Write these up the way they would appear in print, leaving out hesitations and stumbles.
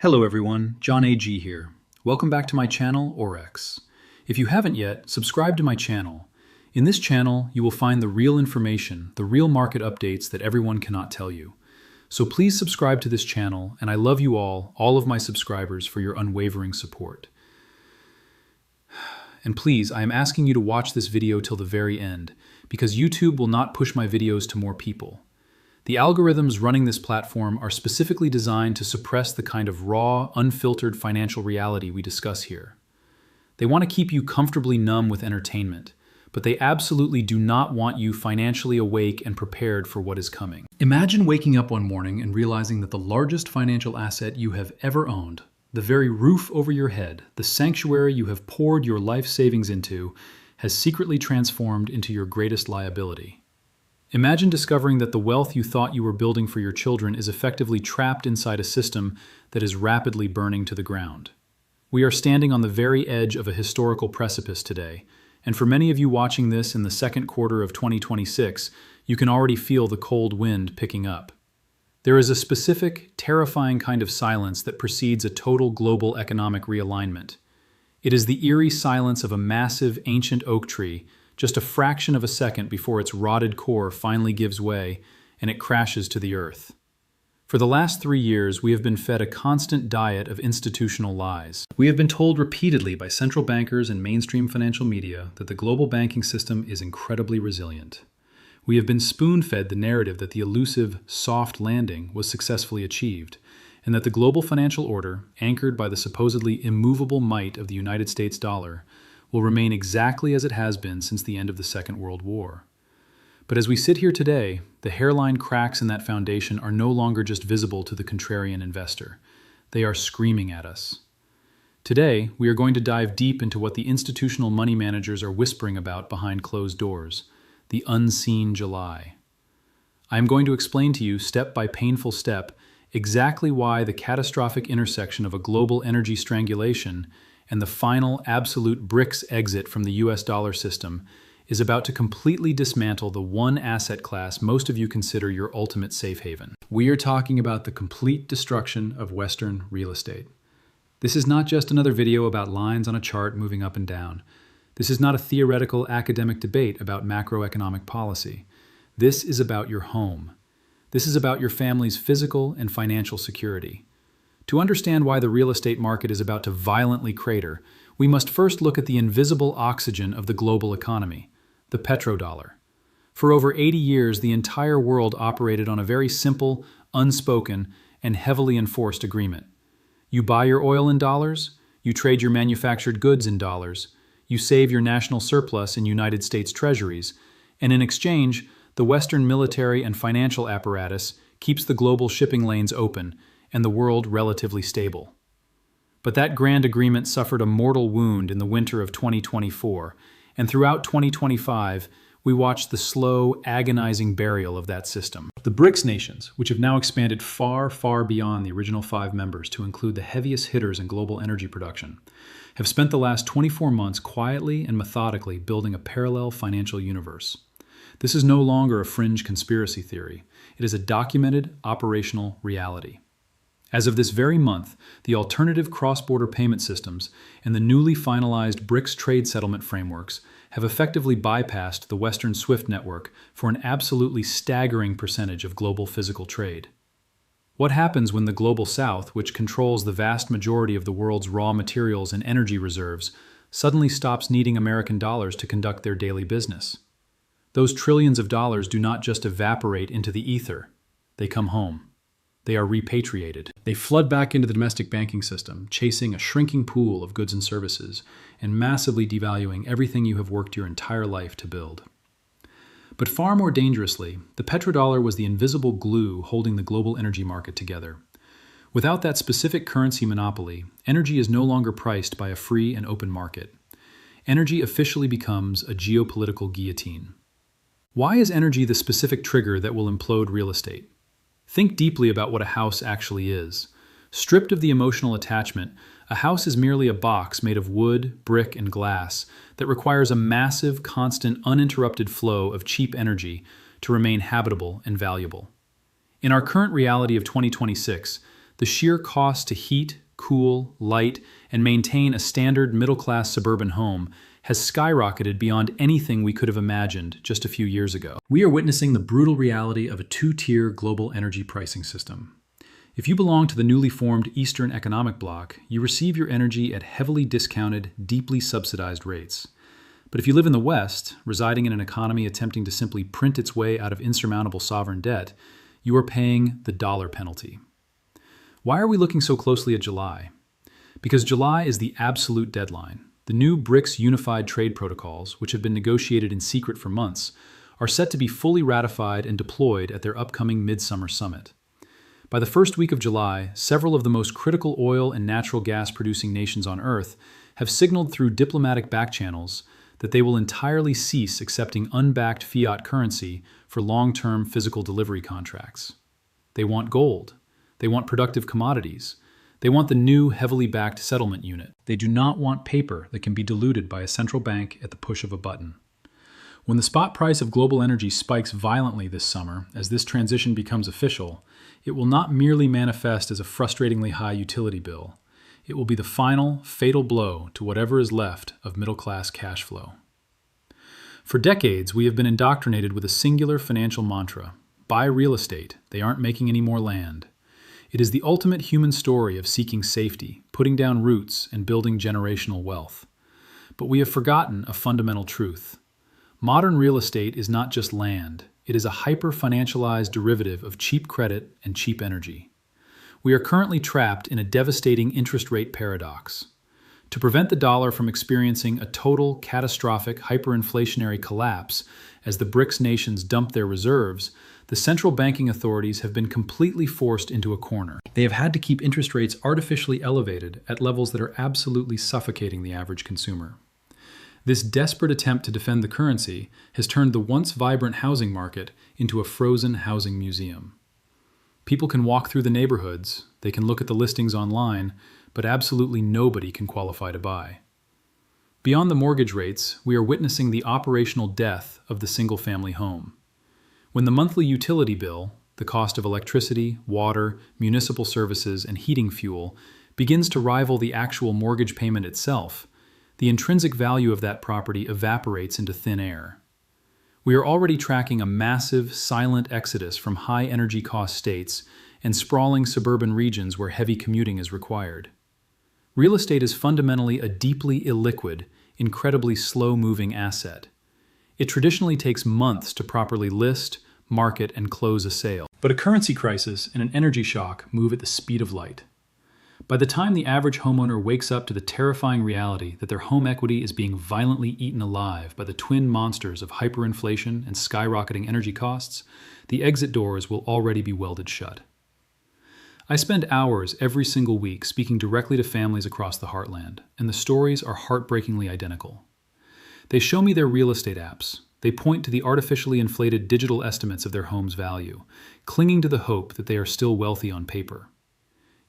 Hello everyone, John A.G. here. Welcome back to my channel, Aurex. If you haven't yet, subscribe to my channel. In this channel, you will find the real information, the real market updates that everyone cannot tell you. So please subscribe to this channel, and I love you all of my subscribers, for your unwavering support. And please, I am asking you to watch this video till the very end, because YouTube will not push my videos to more people. The algorithms running this platform are specifically designed to suppress the kind of raw, unfiltered financial reality we discuss here. They want to keep you comfortably numb with entertainment, but they absolutely do not want you financially awake and prepared for what is coming. Imagine waking up one morning and realizing that the largest financial asset you have ever owned, the very roof over your head, the sanctuary you have poured your life savings into, has secretly transformed into your greatest liability. Imagine discovering that the wealth you thought you were building for your children is effectively trapped inside a system that is rapidly burning to the ground. We are standing on the very edge of a historical precipice today, and for many of you watching this in the second quarter of 2026, you can already feel the cold wind picking up. There is a specific, terrifying kind of silence that precedes a total global economic realignment. It is the eerie silence of a massive, ancient oak tree, just a fraction of a second before its rotted core finally gives way and it crashes to the earth. For the last 3 years, we have been fed a constant diet of institutional lies. We have been told repeatedly by central bankers and mainstream financial media that the global banking system is incredibly resilient. We have been spoon-fed the narrative that the elusive soft landing was successfully achieved, and that the global financial order, anchored by the supposedly immovable might of the United States dollar, will remain exactly as it has been since the end of the Second World War. But as we sit here today, the hairline cracks in that foundation are no longer just visible to the contrarian investor. They are screaming at us. Today, we are going to dive deep into what the institutional money managers are whispering about behind closed doors, the unseen July. I am going to explain to you, step by painful step, exactly why the catastrophic intersection of a global energy strangulation and the final absolute BRICS exit from the US dollar system is about to completely dismantle the one asset class most of you consider your ultimate safe haven. We are talking about the complete destruction of Western real estate. This is not just another video about lines on a chart moving up and down. This is not a theoretical academic debate about macroeconomic policy. This is about your home. This is about your family's physical and financial security. To understand why the real estate market is about to violently crater, we must first look at the invisible oxygen of the global economy, the petrodollar. For over 80 years, the entire world operated on a very simple, unspoken, and heavily enforced agreement. You buy your oil in dollars, you trade your manufactured goods in dollars, you save your national surplus in United States treasuries, and in exchange, the Western military and financial apparatus keeps the global shipping lanes open and the world relatively stable. But that grand agreement suffered a mortal wound in the winter of 2024, and throughout 2025, we watched the slow, agonizing burial of that system. The BRICS nations, which have now expanded far, far beyond the original 5 members to include the heaviest hitters in global energy production, have spent the last 24 months quietly and methodically building a parallel financial universe. This is no longer a fringe conspiracy theory. It is a documented, operational reality. As of this very month, the alternative cross-border payment systems and the newly finalized BRICS trade settlement frameworks have effectively bypassed the Western SWIFT network for an absolutely staggering percentage of global physical trade. What happens when the Global South, which controls the vast majority of the world's raw materials and energy reserves, suddenly stops needing American dollars to conduct their daily business? Those trillions of dollars do not just evaporate into the ether. They come home. They are repatriated. They flood back into the domestic banking system, chasing a shrinking pool of goods and services, and massively devaluing everything you have worked your entire life to build. But far more dangerously, the petrodollar was the invisible glue holding the global energy market together. Without that specific currency monopoly, energy is no longer priced by a free and open market. Energy officially becomes a geopolitical guillotine. Why is energy the specific trigger that will implode real estate? Think deeply about what a house actually is. Stripped of the emotional attachment, a house is merely a box made of wood, brick, and glass that requires a massive, constant, uninterrupted flow of cheap energy to remain habitable and valuable. In our current reality of 2026, The sheer cost to heat, cool, light, and maintain a standard middle-class suburban home has skyrocketed beyond anything we could have imagined just a few years ago. We are witnessing the brutal reality of a two-tier global energy pricing system. If you belong to the newly formed Eastern Economic Bloc, you receive your energy at heavily discounted, deeply subsidized rates. But if you live in the West, residing in an economy attempting to simply print its way out of insurmountable sovereign debt, you are paying the dollar penalty. Why are we looking so closely at July? Because July is the absolute deadline. The new BRICS unified trade protocols, which have been negotiated in secret for months, are set to be fully ratified and deployed at their upcoming midsummer summit. By the first week of July, several of the most critical oil and natural gas producing nations on Earth have signaled through diplomatic backchannels that they will entirely cease accepting unbacked fiat currency for long-term physical delivery contracts. They want gold. They want productive commodities. They want the new heavily backed settlement unit. They do not want paper that can be diluted by a central bank at the push of a button. When the spot price of global energy spikes violently this summer, as this transition becomes official, it will not merely manifest as a frustratingly high utility bill. It will be the final, fatal blow to whatever is left of middle-class cash flow. For decades, we have been indoctrinated with a singular financial mantra: buy real estate, they aren't making any more land. It is the ultimate human story of seeking safety, putting down roots, and building generational wealth. But we have forgotten a fundamental truth. Modern real estate is not just land. It is a hyper-financialized derivative of cheap credit and cheap energy. We are currently trapped in a devastating interest rate paradox. To prevent the dollar from experiencing a total, catastrophic, hyperinflationary collapse as the BRICS nations dump their reserves, the central banking authorities have been completely forced into a corner. They have had to keep interest rates artificially elevated at levels that are absolutely suffocating the average consumer. This desperate attempt to defend the currency has turned the once vibrant housing market into a frozen housing museum. People can walk through the neighborhoods, they can look at the listings online, but absolutely nobody can qualify to buy. Beyond the mortgage rates, we are witnessing the operational death of the single-family home. When the monthly utility bill, the cost of electricity, water, municipal services, and heating fuel, begins to rival the actual mortgage payment itself, the intrinsic value of that property evaporates into thin air. We are already tracking a massive, silent exodus from high energy cost states and sprawling suburban regions where heavy commuting is required. Real estate is fundamentally a deeply illiquid, incredibly slow-moving asset. It traditionally takes months to properly list, market, and close a sale. But a currency crisis and an energy shock move at the speed of light. By the time the average homeowner wakes up to the terrifying reality that their home equity is being violently eaten alive by the twin monsters of hyperinflation and skyrocketing energy costs, the exit doors will already be welded shut. I spend hours every single week speaking directly to families across the heartland, and the stories are heartbreakingly identical. They show me their real estate apps. They point to the artificially inflated digital estimates of their home's value, clinging to the hope that they are still wealthy on paper.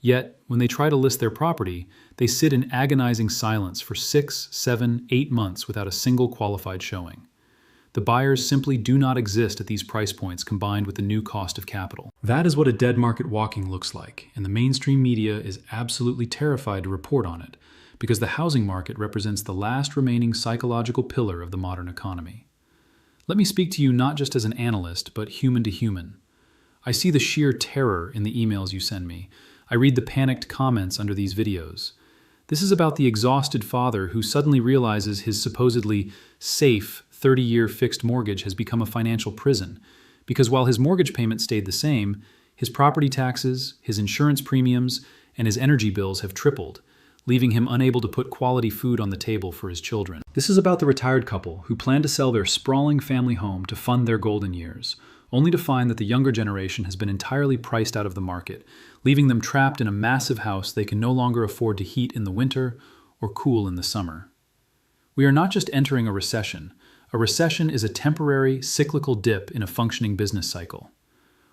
Yet, when they try to list their property, they sit in agonizing silence for 6, 7, 8 months without a single qualified showing. The buyers simply do not exist at these price points combined with the new cost of capital. That is what a dead market walking looks like, and the mainstream media is absolutely terrified to report on it, because the housing market represents the last remaining psychological pillar of the modern economy. Let me speak to you not just as an analyst, but human to human. I see the sheer terror in the emails you send me. I read the panicked comments under these videos. This is about the exhausted father who suddenly realizes his supposedly safe 30-year fixed mortgage has become a financial prison, because while his mortgage payment stayed the same, his property taxes, his insurance premiums, and his energy bills have tripled, leaving him unable to put quality food on the table for his children. This is about the retired couple who plan to sell their sprawling family home to fund their golden years, only to find that the younger generation has been entirely priced out of the market, leaving them trapped in a massive house they can no longer afford to heat in the winter or cool in the summer. We are not just entering a recession. A recession is a temporary, cyclical dip in a functioning business cycle.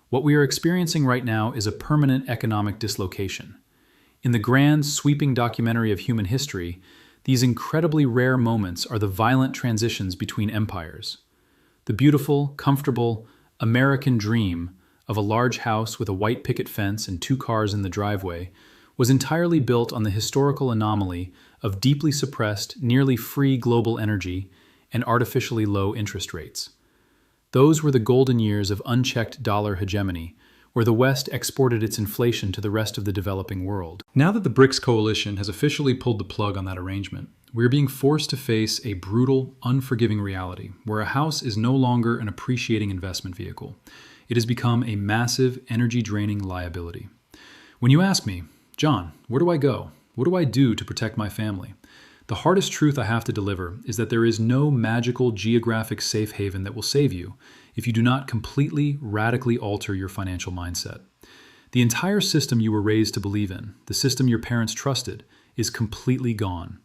What we are experiencing right now is a permanent economic dislocation. In the grand, sweeping documentary of human history, these incredibly rare moments are the violent transitions between empires. The beautiful, comfortable American dream of a large house with a white picket fence and 2 cars in the driveway was entirely built on the historical anomaly of deeply suppressed, nearly free global energy and artificially low interest rates. Those were the golden years of unchecked dollar hegemony, where the West exported its inflation to the rest of the developing world. Now that the BRICS coalition has officially pulled the plug on that arrangement, we are being forced to face a brutal, unforgiving reality, where a house is no longer an appreciating investment vehicle. It has become a massive, energy-draining liability. When you ask me, John, where do I go? What do I do to protect my family? The hardest truth I have to deliver is that there is no magical geographic safe haven that will save you if you do not completely, radically alter your financial mindset. The entire system you were raised to believe in, the system your parents trusted, is completely gone.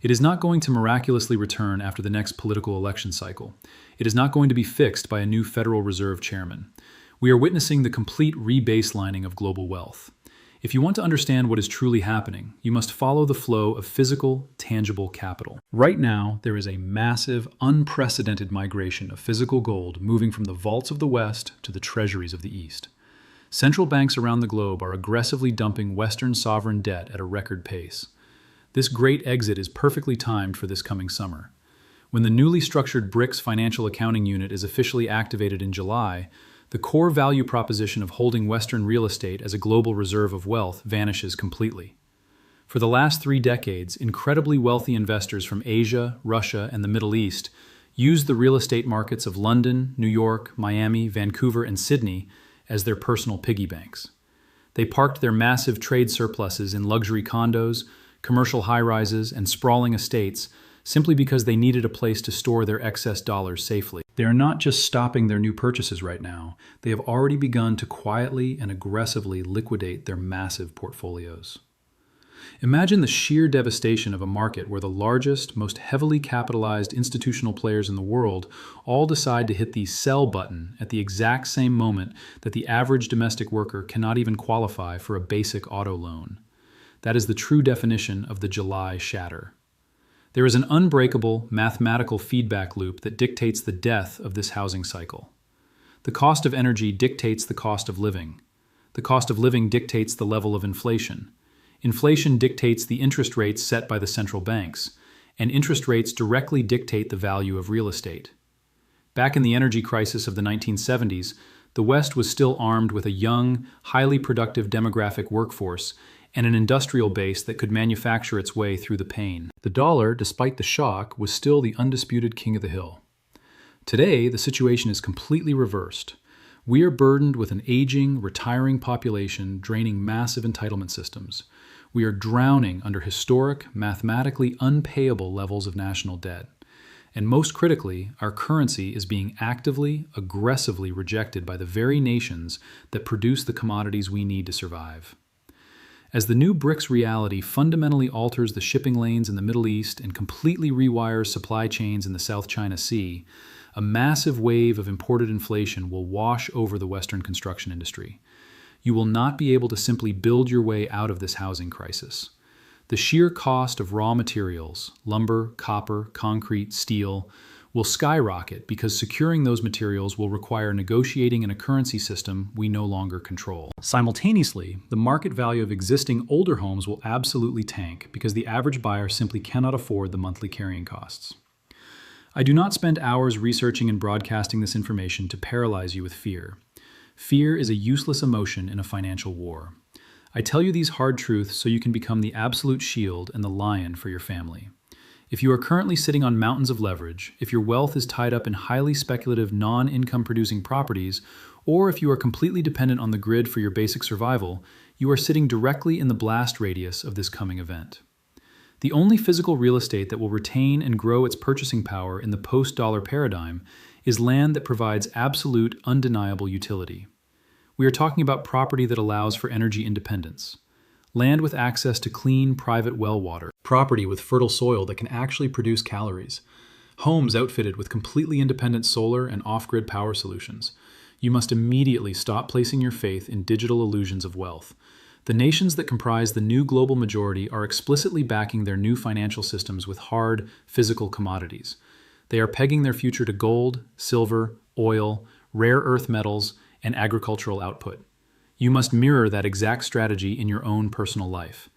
It is not going to miraculously return after the next political election cycle. It is not going to be fixed by a new Federal Reserve chairman. We are witnessing the complete rebaselining of global wealth. If you want to understand what is truly happening, you must follow the flow of physical, tangible capital. Right now, there is a massive, unprecedented migration of physical gold moving from the vaults of the West to the treasuries of the East. Central banks around the globe are aggressively dumping Western sovereign debt at a record pace. This great exit is perfectly timed for this coming summer. When the newly structured BRICS Financial Accounting Unit is officially activated in July, the core value proposition of holding Western real estate as a global reserve of wealth vanishes completely. For the last 3 decades, incredibly wealthy investors from Asia, Russia, and the Middle East used the real estate markets of London, New York, Miami, Vancouver, and Sydney as their personal piggy banks. They parked their massive trade surpluses in luxury condos, commercial high-rises, and sprawling estates simply because they needed a place to store their excess dollars safely. They are not just stopping their new purchases right now, they have already begun to quietly and aggressively liquidate their massive portfolios. Imagine the sheer devastation of a market where the largest, most heavily capitalized institutional players in the world all decide to hit the sell button at the exact same moment that the average domestic worker cannot even qualify for a basic auto loan. That is the true definition of the July shatter. There is an unbreakable mathematical feedback loop that dictates the death of this housing cycle. The cost of energy dictates the cost of living. The cost of living dictates the level of inflation. Inflation dictates the interest rates set by the central banks, and interest rates directly dictate the value of real estate. Back in the energy crisis of the 1970s, the West was still armed with a young, highly productive demographic workforce and an industrial base that could manufacture its way through the pain. The dollar, despite the shock, was still the undisputed king of the hill. Today, the situation is completely reversed. We are burdened with an aging, retiring population draining massive entitlement systems. We are drowning under historic, mathematically unpayable levels of national debt. And most critically, our currency is being actively, aggressively rejected by the very nations that produce the commodities we need to survive. As the new BRICS reality fundamentally alters the shipping lanes in the Middle East and completely rewires supply chains in the South China Sea, a massive wave of imported inflation will wash over the Western construction industry. You will not be able to simply build your way out of this housing crisis. The sheer cost of raw materials, lumber, copper, concrete, steel, will skyrocket because securing those materials will require negotiating in a currency system we no longer control. Simultaneously, the market value of existing older homes will absolutely tank because the average buyer simply cannot afford the monthly carrying costs. I do not spend hours researching and broadcasting this information to paralyze you with fear. Fear is a useless emotion in a financial war. I tell you these hard truths so you can become the absolute shield and the lion for your family. If you are currently sitting on mountains of leverage, if your wealth is tied up in highly speculative non-income producing properties, or if you are completely dependent on the grid for your basic survival, you are sitting directly in the blast radius of this coming event. The only physical real estate that will retain and grow its purchasing power in the post-dollar paradigm is land that provides absolute, undeniable utility. We are talking about property that allows for energy independence. Land with access to clean, private well water. Property with fertile soil that can actually produce calories. Homes outfitted with completely independent solar and off-grid power solutions. You must immediately stop placing your faith in digital illusions of wealth. The nations that comprise the new global majority are explicitly backing their new financial systems with hard, physical commodities. They are pegging their future to gold, silver, oil, rare earth metals, and agricultural output. You must mirror that exact strategy in your own personal life.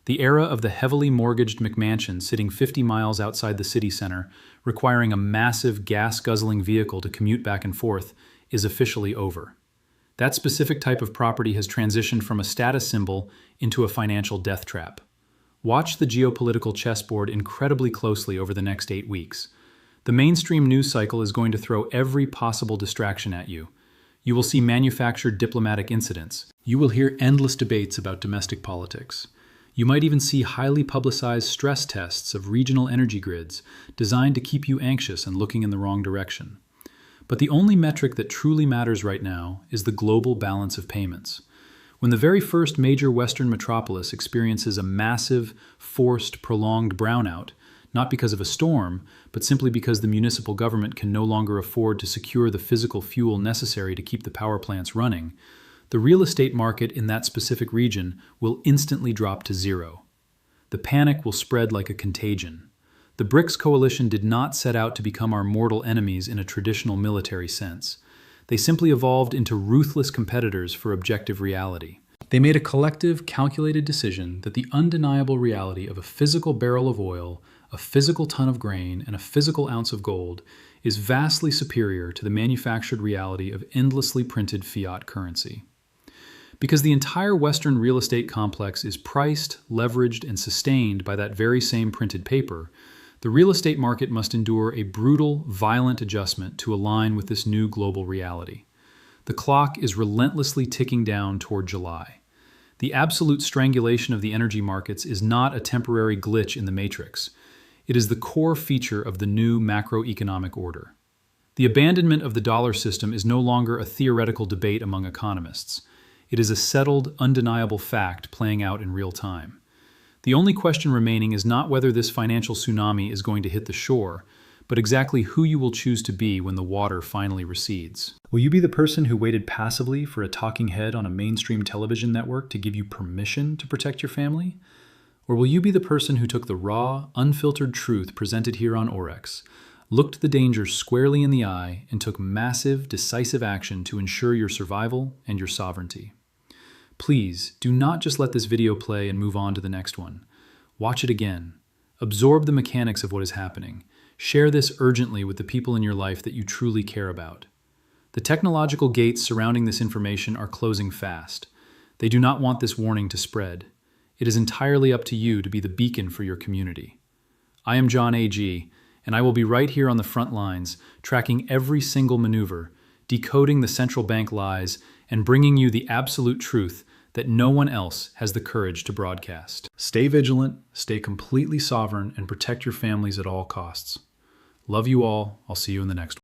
The era of the heavily mortgaged McMansion sitting 50 miles outside the city center, requiring a massive gas-guzzling vehicle to commute back and forth, is officially over. That specific type of property has transitioned from a status symbol into a financial death trap. Watch the geopolitical chessboard incredibly closely over the next 8 weeks. The mainstream news cycle is going to throw every possible distraction at you. You will see manufactured diplomatic incidents. You will hear endless debates about domestic politics. You might even see highly publicized stress tests of regional energy grids designed to keep you anxious and looking in the wrong direction. But the only metric that truly matters right now is the global balance of payments. When the very first major Western metropolis experiences a massive, forced, prolonged brownout, not because of a storm, but simply because the municipal government can no longer afford to secure the physical fuel necessary to keep the power plants running, the real estate market in that specific region will instantly drop to zero. The panic will spread like a contagion. The BRICS coalition did not set out to become our mortal enemies in a traditional military sense. They simply evolved into ruthless competitors for objective reality. They made a collective, calculated decision that the undeniable reality of a physical barrel of oil, a physical ton of grain, and a physical ounce of gold is vastly superior to the manufactured reality of endlessly printed fiat currency. Because the entire Western real estate complex is priced, leveraged, and sustained by that very same printed paper, the real estate market must endure a brutal, violent adjustment to align with this new global reality. The clock is relentlessly ticking down toward July. The absolute strangulation of the energy markets is not a temporary glitch in the matrix. It is the core feature of the new macroeconomic order. The abandonment of the dollar system is no longer a theoretical debate among economists. It is a settled, undeniable fact playing out in real time. The only question remaining is not whether this financial tsunami is going to hit the shore, but exactly who you will choose to be when the water finally recedes. Will you be the person who waited passively for a talking head on a mainstream television network to give you permission to protect your family? Or will you be the person who took the raw, unfiltered truth presented here on Aurex, looked the danger squarely in the eye, and took massive, decisive action to ensure your survival and your sovereignty? Please, do not just let this video play and move on to the next one. Watch it again. Absorb the mechanics of what is happening. Share this urgently with the people in your life that you truly care about. The technological gates surrounding this information are closing fast. They do not want this warning to spread. It is entirely up to you to be the beacon for your community. I am John A.G., and I will be right here on the front lines, tracking every single maneuver, decoding the central bank lies, and bringing you the absolute truth that no one else has the courage to broadcast. Stay vigilant, stay completely sovereign, and protect your families at all costs. Love you all. I'll see you in the next one.